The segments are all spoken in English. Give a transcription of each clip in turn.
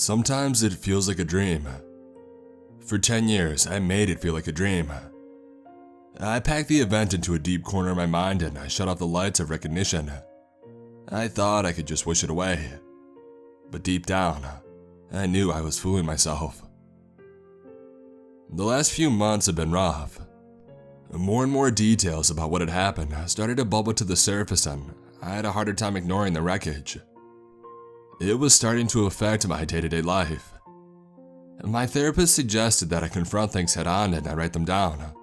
Sometimes it feels like a dream. For 10 years, I made it feel like a dream. I packed the event into a deep corner of my mind and I shut off the lights of recognition. I thought I could just wish it away. But deep down, I knew I was fooling myself. The last few months have been rough. More and more details about what had happened started to bubble to the surface and I had a harder time ignoring the wreckage. It was starting to affect my day-to-day life. My therapist suggested that I confront things head-on and I write them down.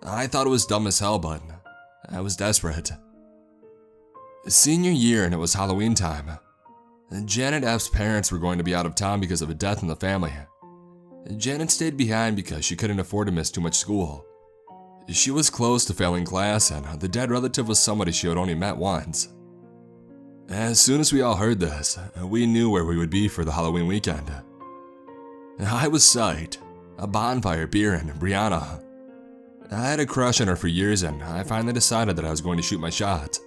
I thought it was dumb as hell, but I was desperate. Senior year and it was Halloween time. Janet F's parents were going to be out of town because of a death in the family. Janet stayed behind because she couldn't afford to miss too much school. She was close to failing class and the dead relative was somebody she had only met once. As soon as we all heard this, we knew where we would be for the Halloween weekend. I was psyched. A bonfire, beer, and Brianna. I had a crush on her for years and I finally decided that I was going to shoot my shot.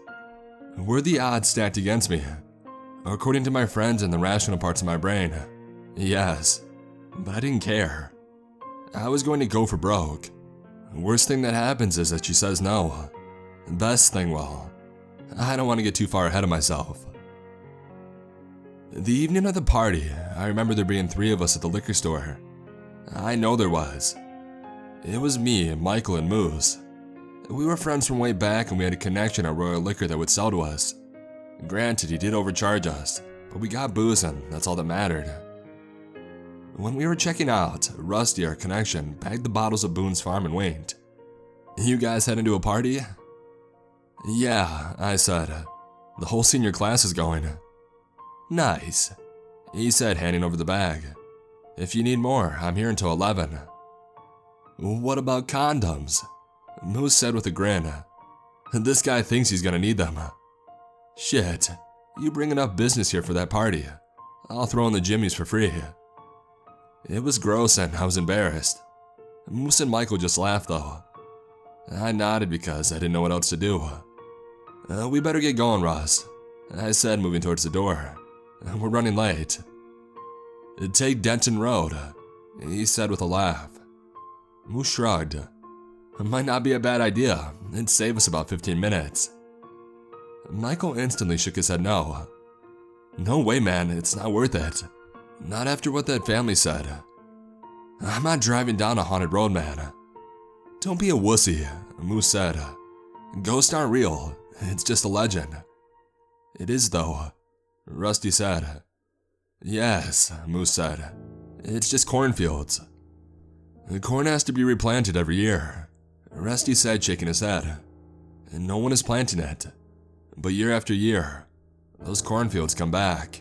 Were the odds stacked against me? According to my friends and the rational parts of my brain, yes. But I didn't care. I was going to go for broke. Worst thing that happens is that she says no. Best thing, well, I don't want to get too far ahead of myself. The evening of the party, I remember there being 3 of us at the liquor store. I know there was. It was me, Michael, and Moose. We were friends from way back and we had a connection at Royal Liquor that would sell to us. Granted, he did overcharge us, but we got booze and that's all that mattered. When we were checking out, Rusty, our connection, bagged the bottles of Boone's Farm and winked. "You guys heading to a party?" "Yeah," I said. "The whole senior class is going." "Nice," he said, handing over the bag. "If you need more, I'm here until 11. "What about condoms?" Moose said with a grin. "This guy thinks he's gonna need them." "Shit, you bring enough business here for that party. I'll throw in the jimmies for free." It was gross and I was embarrassed. Moose and Michael just laughed though. I nodded because I didn't know what else to do. "We better get going, Ross," I said, moving towards the door. "We're running late." "Take Denton Road," he said with a laugh. Moose shrugged. "It might not be a bad idea. It'd save us about 15 minutes. Michael instantly shook his head no. "No way, man, it's not worth it. Not after what that family said. I'm not driving down a haunted road, man." "Don't be a wussy," Moose said. "Ghosts aren't real. It's just a legend." "It is though," Rusty said. "Yes," Moose said. "It's just cornfields." "The corn has to be replanted every year," Rusty said, shaking his head. "And no one is planting it. But year after year, those cornfields come back."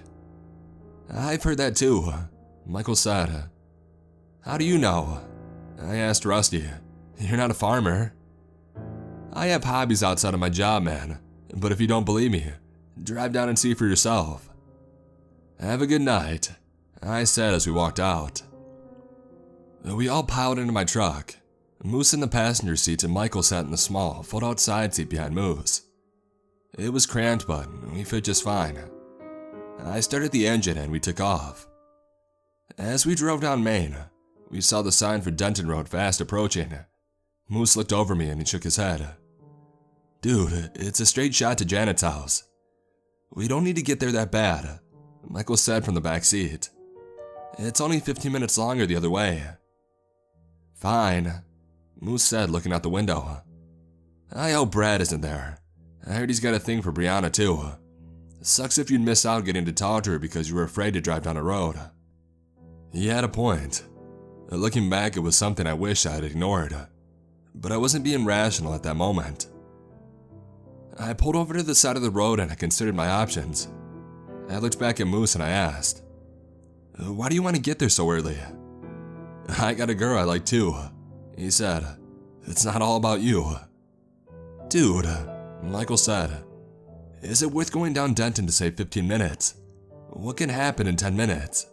"I've heard that too," Michael said. "How do you know?" I asked Rusty. "You're not a farmer." "I have hobbies outside of my job, man. But if you don't believe me, drive down and see for yourself." "Have a good night," I said as we walked out. We all piled into my truck. Moose in the passenger seat and Michael sat in the small, fold-out side seat behind Moose. It was cramped, but we fit just fine. I started the engine and we took off. As we drove down Main, we saw the sign for Denton Road fast approaching. Moose looked over me and he shook his head. "Dude, it's a straight shot to Janet's house." "We don't need to get there that bad," Michael said from the back seat. "It's only 15 minutes longer the other way." "Fine," Moose said, looking out the window. "I hope Brad isn't there. I heard he's got a thing for Brianna too. Sucks if you'd miss out getting to talk to her because you were afraid to drive down the road." He had a point. Looking back, it was something I wish I had ignored. But I wasn't being rational at that moment. I pulled over to the side of the road and I considered my options. I looked back at Moose and I asked, "Why do you want to get there so early?" "I got a girl I like too," he said. "It's not all about you." "Dude," Michael said, "is it worth going down Denton to save 15 minutes? What can happen in 10 minutes?"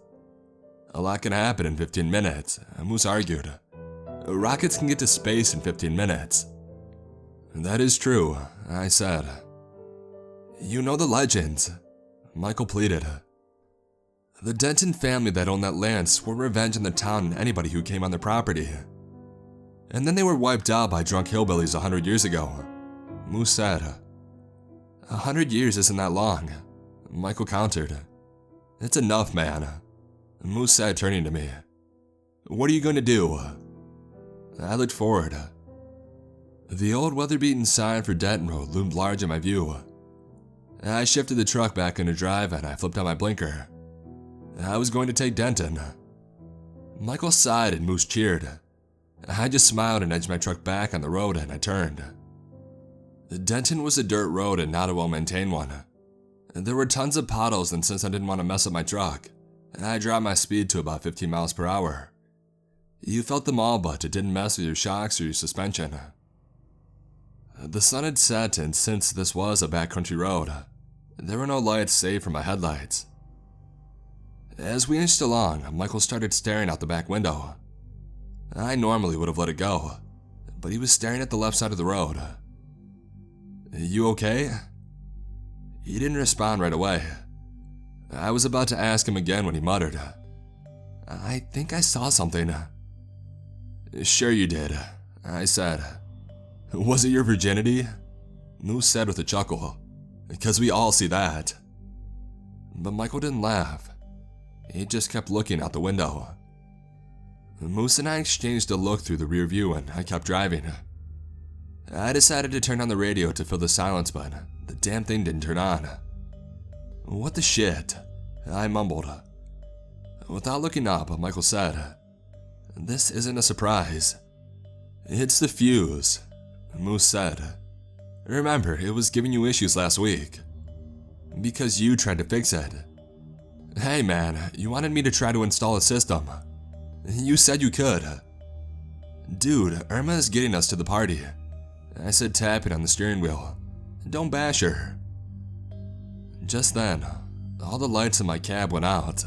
"A lot can happen in 15 minutes, Moose argued. "Rockets can get to space in 15 minutes. "That is true," I said. "You know the legends," Michael pleaded. The Denton family that owned that land swore revenge on the town and anybody who came on their property. And then they were wiped out by drunk hillbillies 100 years ago. Moose said. 100 years isn't that long, Michael countered. It's enough, man, Moose said, turning to me. What are you going to do? I looked forward. The old weather-beaten sign for Denton Road loomed large in my view. I shifted the truck back into drive and I flipped on my blinker. I was going to take Denton. Michael sighed and Moose cheered. I just smiled and edged my truck back on the road and I turned. Denton was a dirt road and not a well-maintained one. There were tons of potholes, and since I didn't want to mess up my truck, I dropped my speed to about 15 miles per hour. You felt them all, but it didn't mess with your shocks or your suspension. The sun had set, and since this was a backcountry road, there were no lights save for my headlights. As we inched along, Michael started staring out the back window. I normally would have let it go, but he was staring at the left side of the road. You okay? He didn't respond right away. I was about to ask him again when he muttered, I think I saw something. Sure you did, I said. Was it your virginity? Moose said with a chuckle, because we all see that. But Michael didn't laugh. He just kept looking out the window. Moose and I exchanged a look through the rear view and I kept driving. I decided to turn on the radio to fill the silence, but the damn thing didn't turn on. What the shit? I mumbled. Without looking up, Michael said, This isn't a surprise. It's the fuse, Moose said. Remember, it was giving you issues last week. Because you tried to fix it. Hey man, you wanted me to try to install a system. You said you could. Dude, Irma is getting us to the party, I said, tapping on the steering wheel. Don't bash her. Just then, all the lights in my cab went out.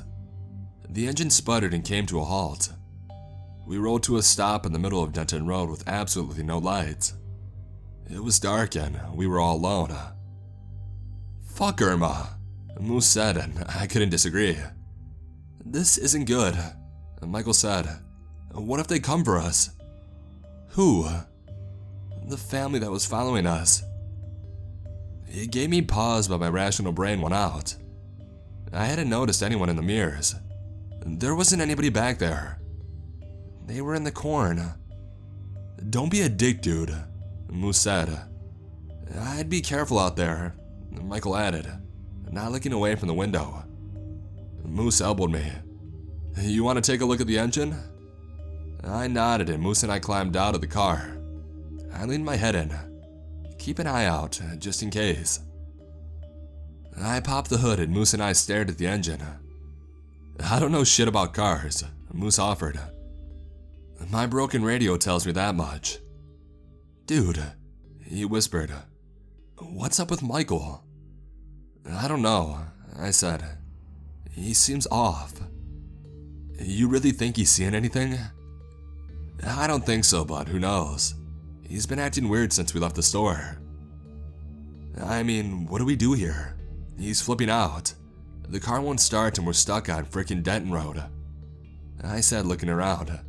The engine sputtered and came to a halt. We rolled to a stop in the middle of Denton Road with absolutely no lights. It was dark and we were all alone. Fuck Irma, Moose said, and I couldn't disagree. This isn't good, Michael said. What if they come for us? Who? The family that was following us. It gave me pause, but my rational brain went out. I hadn't noticed anyone in the mirrors. There wasn't anybody back there. They were in the corn. Don't be a dick, dude, Moose said. I'd be careful out there, Michael added, not looking away from the window. Moose elbowed me. You want to take a look at the engine? I nodded and Moose and I climbed out of the car. I leaned my head in. Keep an eye out, just in case. I popped the hood and Moose and I stared at the engine. I don't know shit about cars, Moose offered. My broken radio tells me that much. Dude, he whispered. What's up with Michael? I don't know, I said. He seems off. You really think he's seeing anything? I don't think so, but who knows? He's been acting weird since we left the store. I mean, what do we do here? He's flipping out. The car won't start and we're stuck on frickin' Denton Road, I said, looking around.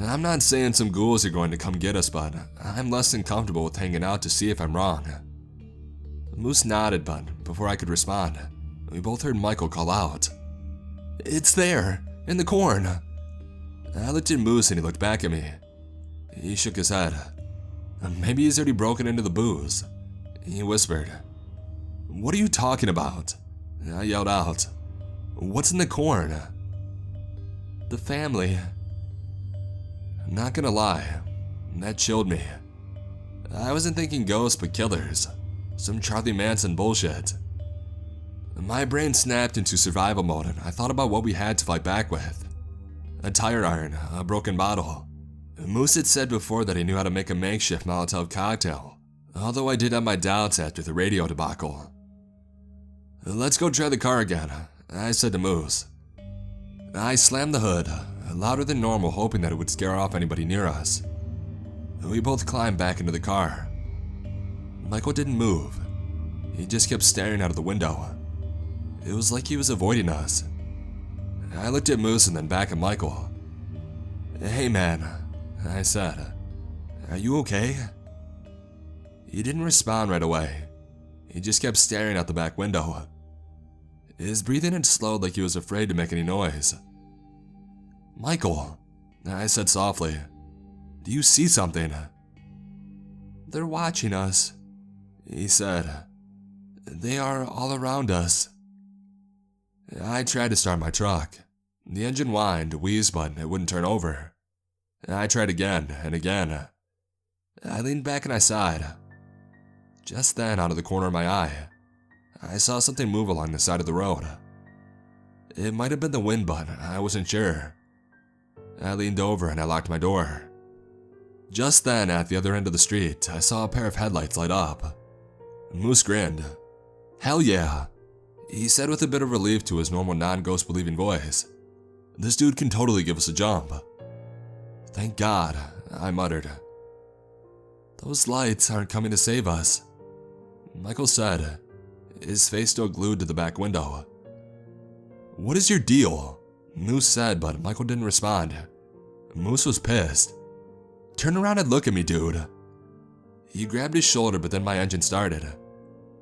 I'm not saying some ghouls are going to come get us, but I'm less than comfortable with hanging out to see if I'm wrong. Moose nodded, but before I could respond, we both heard Michael call out. It's there, in the corn. I looked at Moose and he looked back at me. He shook his head. Maybe he's already broken into the booze. He whispered. What are you talking about? I yelled out. What's in the corn? The family. Not gonna lie, that chilled me. I wasn't thinking ghosts but killers. Some Charlie Manson bullshit. My brain snapped into survival mode and I thought about what we had to fight back with. A tire iron, a broken bottle. Moose had said before that he knew how to make a makeshift Molotov cocktail, although I did have my doubts after the radio debacle. Let's go try the car again, I said to Moose. I slammed the hood, louder than normal, hoping that it would scare off anybody near us. We both climbed back into the car. Michael didn't move. He just kept staring out of the window. It was like he was avoiding us. I looked at Moose and then back at Michael. "Hey man," I said. "Are you okay?" He didn't respond right away. He just kept staring out the back window. His breathing had slowed like he was afraid to make any noise. "Michael," I said softly, "do you see something?" "They're watching us," he said. "They are all around us." I tried to start my truck. The engine whined, wheezed, but it wouldn't turn over. I tried again and again. I leaned back and I sighed. Just then, out of the corner of my eye, I saw something move along the side of the road. It might have been the wind, but I wasn't sure. I leaned over and I locked my door. Just then, at the other end of the street, I saw a pair of headlights light up. Moose grinned. "Hell yeah," he said with a bit of relief to his normal non-ghost believing voice. "This dude can totally give us a jump." "Thank God," I muttered. "Those lights aren't coming to save us," Michael said, his face still glued to the back window. "What is your deal?" Moose said, but Michael didn't respond. Moose was pissed. "Turn around and look at me, dude." He grabbed his shoulder, but then my engine started.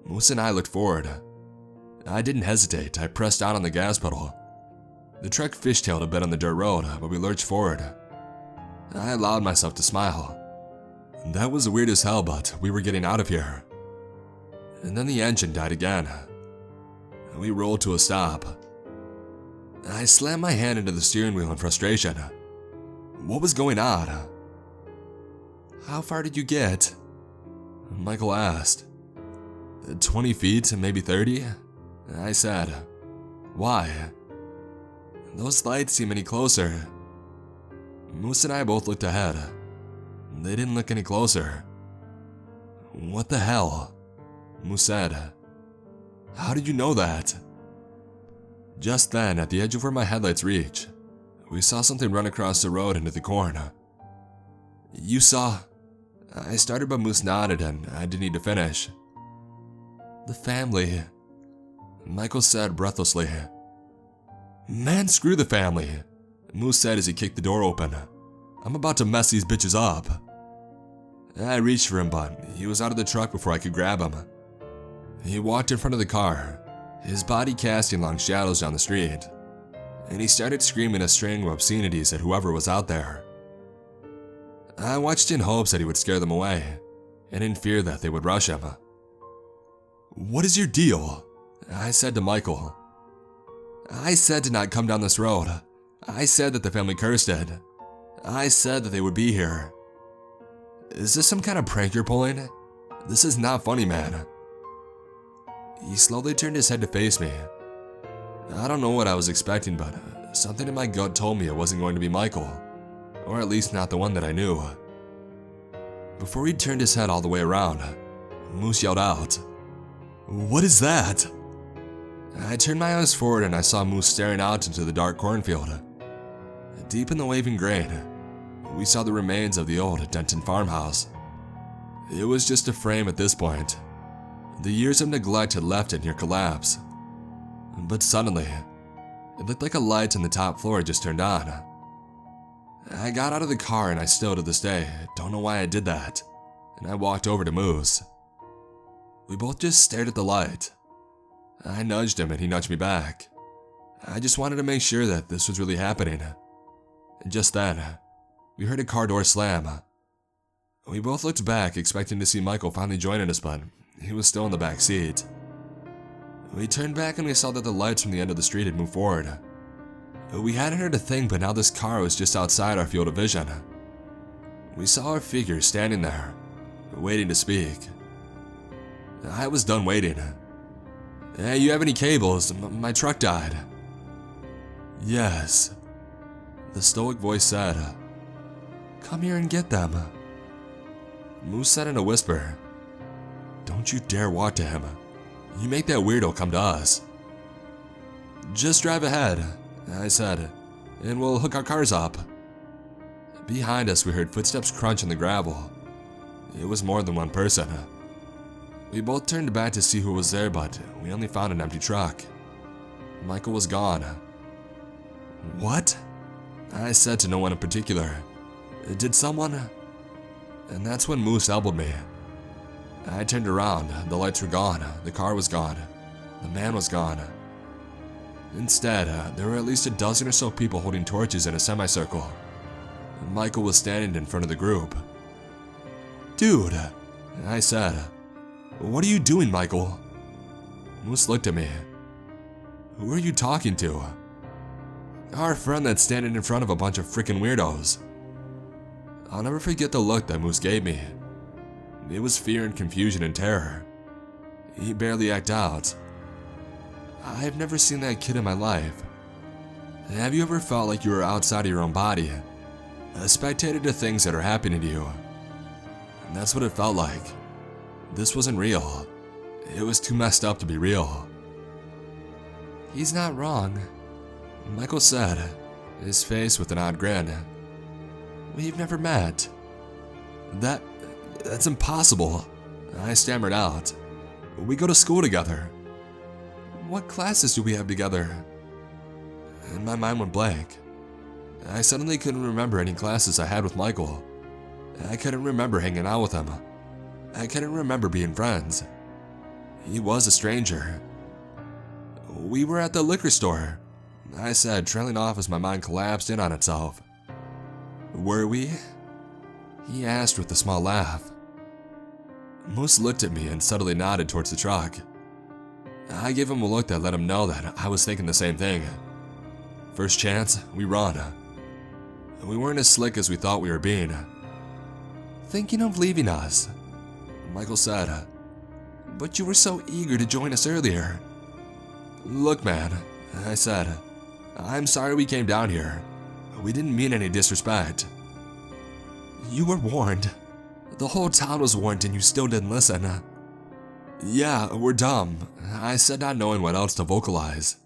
Moose and I looked forward. I didn't hesitate. I pressed down on the gas pedal. The truck fishtailed a bit on the dirt road, but we lurched forward. I allowed myself to smile. That was weird as hell, but we were getting out of here. And then the engine died again. We rolled to a stop. I slammed my hand into the steering wheel in frustration. What was going on? "How far did you get?" Michael asked. 20 feet, maybe 30, I said. "Why?" "Those lights seem any closer." Moose and I both looked ahead. They didn't look any closer. "What the hell?" Moose said. "How did you know that?" Just then, at the edge of where my headlights reached, we saw something run across the road into the corn. "You saw..." I started, but Moose nodded and I didn't need to finish. "The family," Michael said breathlessly. "Man, screw the family," Moose said as he kicked the door open. "I'm about to mess these bitches up." I reached for him, but he was out of the truck before I could grab him. He walked in front of the car, his body casting long shadows down the street, and he started screaming a string of obscenities at whoever was out there. I watched in hopes that he would scare them away, and in fear that they would rush him. "What is your deal?" I said to Michael. "I said to not come down this road. I said that the family cursed it. I said that they would be here." "Is this some kind of prank you're pulling? This is not funny, man." He slowly turned his head to face me. I don't know what I was expecting, but something in my gut told me it wasn't going to be Michael, or at least not the one that I knew. Before he turned his head all the way around, Moose yelled out, "What is that?" I turned my eyes forward and I saw Moose staring out into the dark cornfield. Deep in the waving grain, we saw the remains of the old Denton farmhouse. It was just a frame at this point. The years of neglect had left it near collapse. But suddenly, it looked like a light on the top floor had just turned on. I got out of the car and I still to this day don't know why I did that, and I walked over to Moose. We both just stared at the light. I nudged him and he nudged me back. I just wanted to make sure that this was really happening. And just then, we heard a car door slam. We both looked back, expecting to see Michael finally joining us, but he was still in the back seat. We turned back and we saw that the lights from the end of the street had moved forward. We hadn't heard a thing, but now this car was just outside our field of vision. We saw a figure standing there, waiting to speak. I was done waiting. "Hey, you have any cables? My truck died." "Yes," the stoic voice said. "Come here and get them." Moose said in a whisper, "Don't you dare walk to him. You make that weirdo come to us." "Just drive ahead," I said, "and we'll hook our cars up." Behind us, we heard footsteps crunch on the gravel. It was more than one person. We both turned back to see who was there, but we only found an empty truck. Michael was gone. What? I said to no one in particular. Did someone? And that's when Moose elbowed me. I turned around, the lights were gone, the car was gone, the man was gone. Instead, there were at least a dozen or so people holding torches in a semicircle. Michael was standing in front of the group. Dude, I said. What are you doing, Michael? Moose looked at me. Who are you talking to? Our friend that's standing in front of a bunch of freaking weirdos. I'll never forget the look that Moose gave me. It was fear and confusion and terror. He barely acted out. I've never seen that kid in my life. Have you ever felt like you were outside of your own body, a spectator to things that are happening to you? And that's what it felt like. This wasn't real. It was too messed up to be real. He's not wrong, Michael said, his face with an odd grin. We've never met. That's impossible, I stammered out. We go to school together. What classes do we have together? And my mind went blank. I suddenly couldn't remember any classes I had with Michael. I couldn't remember hanging out with him. I couldn't remember being friends. He was a stranger. We were at the liquor store, I said, trailing off as my mind collapsed in on itself. Were we? He asked with a small laugh. Moose looked at me and subtly nodded towards the truck. I gave him a look that let him know that I was thinking the same thing. First chance, we run. We weren't as slick as we thought we were being. Thinking of leaving us, Michael said. But you were so eager to join us earlier. Look, man, I said. I'm sorry we came down here. We didn't mean any disrespect. You were warned. The whole town was warned and you still didn't listen. Yeah, we're dumb, I said, not knowing what else to vocalize.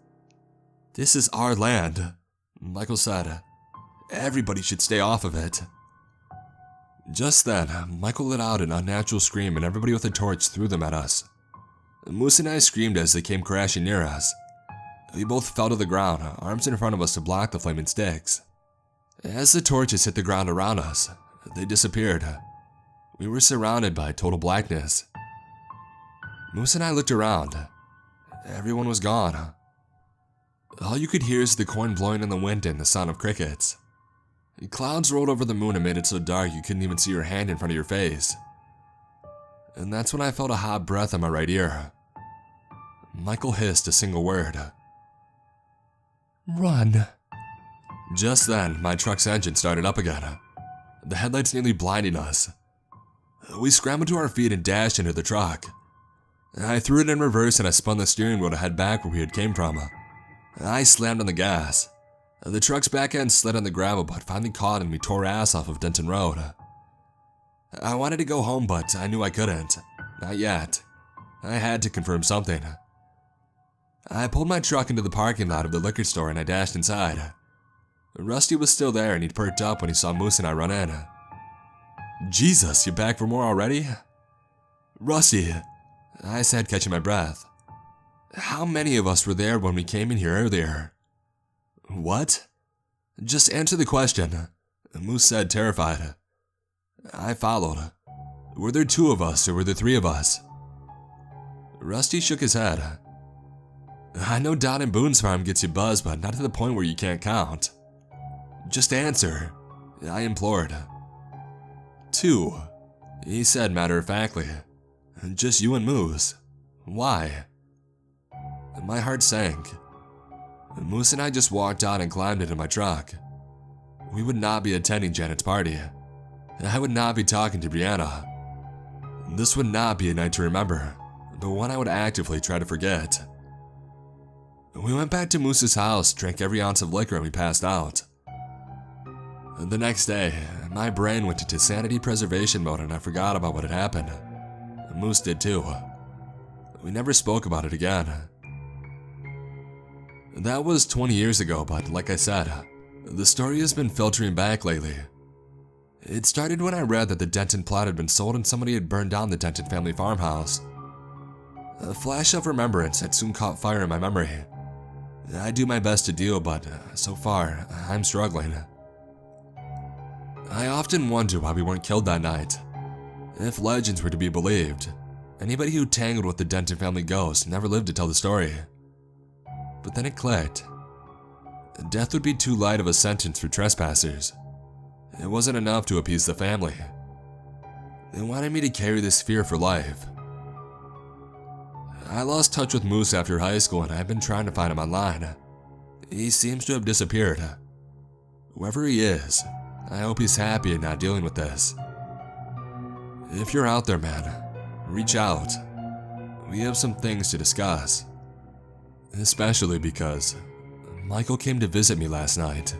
This is our land, Michael said. Everybody should stay off of it. Just then, Michael let out an unnatural scream and everybody with a torch threw them at us. Moose and I screamed as they came crashing near us. We both fell to the ground, arms in front of us to block the flaming sticks. As the torches hit the ground around us, they disappeared. We were surrounded by total blackness. Moose and I looked around. Everyone was gone. All you could hear is the coin blowing in the wind and the sound of crickets. Clouds rolled over the moon and made it so dark you couldn't even see your hand in front of your face. And that's when I felt a hot breath on my right ear. Michael hissed a single word. Run. Just then, my truck's engine started up again, the headlights nearly blinding us. We scrambled to our feet and dashed into the truck. I threw it in reverse and I spun the steering wheel to head back where we had came from. I slammed on the gas. The truck's back end slid on the gravel but finally caught and we tore ass off of Denton Road. I wanted to go home but I knew I couldn't. Not yet. I had to confirm something. I pulled my truck into the parking lot of the liquor store and I dashed inside. Rusty was still there and he'd perked up when he saw Moose and I run in. Jesus, you back for more already? Rusty, I said, catching my breath. How many of us were there when we came in here earlier? What? Just answer the question, Moose said, terrified. I followed. Were there 2 of us or were there 3 of us? Rusty shook his head. I know down in Boone's Farm gets you buzzed, but not to the point where you can't count. Just answer, I implored. 2, he said matter-of-factly. Just you and Moose. Why? My heart sank. Moose and I just walked out and climbed into my truck. We would not be attending Janet's party. I would not be talking to Brianna. This would not be a night to remember, but one I would actively try to forget. We went back to Moose's house, drank every ounce of liquor, and we passed out. The next day, my brain went into sanity preservation mode and I forgot about what had happened. Moose did too. We never spoke about it again. That was 20 years ago, but like I said, the story has been filtering back lately. It started when I read that the Denton plot had been sold and somebody had burned down the Denton family farmhouse. A flash of remembrance had soon caught fire in my memory. I do my best to deal, but so far, I'm struggling. I often wonder why we weren't killed that night. If legends were to be believed, anybody who tangled with the Denton family ghost never lived to tell the story. But then it clicked. Death would be too light of a sentence for trespassers. It wasn't enough to appease the family. They wanted me to carry this fear for life. I lost touch with Moose after high school and I've been trying to find him online. He seems to have disappeared. Whoever he is, I hope he's happy and not dealing with this. If you're out there, man, reach out. We have some things to discuss. Especially because Michael came to visit me last night.